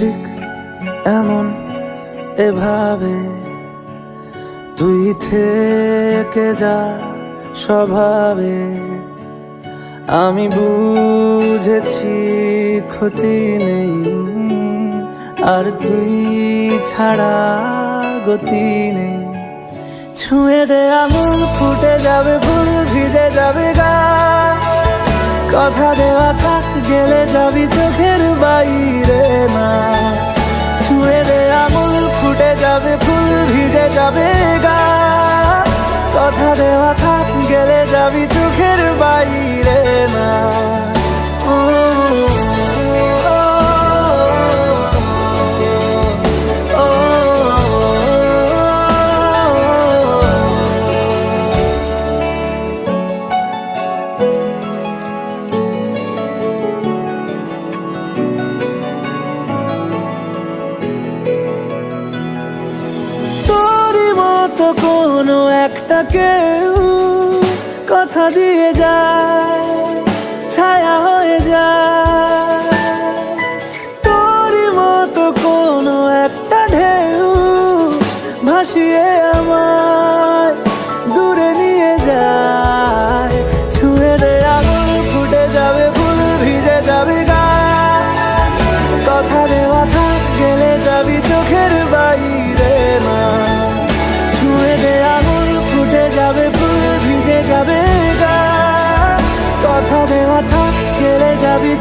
ঠিক এমন এভাবে তুই থেকে যা স্বভাবে। আমি বুঝেছি ক্ষতি নেই, আর তুই ছাড়া গতি নেই। ছুঁয়ে দে আঙুল, ফুটে যাবে ফুল, ভিজে যাবে গা। কথা দেওয়া থাক, গেলে যাবি চোখের বাইরে না। ছুঁয়ে দে আঙুল, ফুটে যাবে ফুল, ভিজে যাবে গা। কথা দেওয়া থাক, গেলে যাবি চোখের বাইরে না। তো কোনো একটা কেউ কথা দিয়ে যায়, ছায়া হয়ে যায়। তোরই মতো কোনো একটা ঢেউ ভাসিয়ে আমায় দূরে নিয়ে যায়। ছুঁয়ে দে আঙুল, ফুটে যাবে ফুল, ভিজে যাবে গা। কথা দেওয়া থাক, গেলে যাবি চোখের বাইরে না। যাবে ফুল, ভিজে যাবে গা। কথা দেওয়া থাক, গেলে যাবি।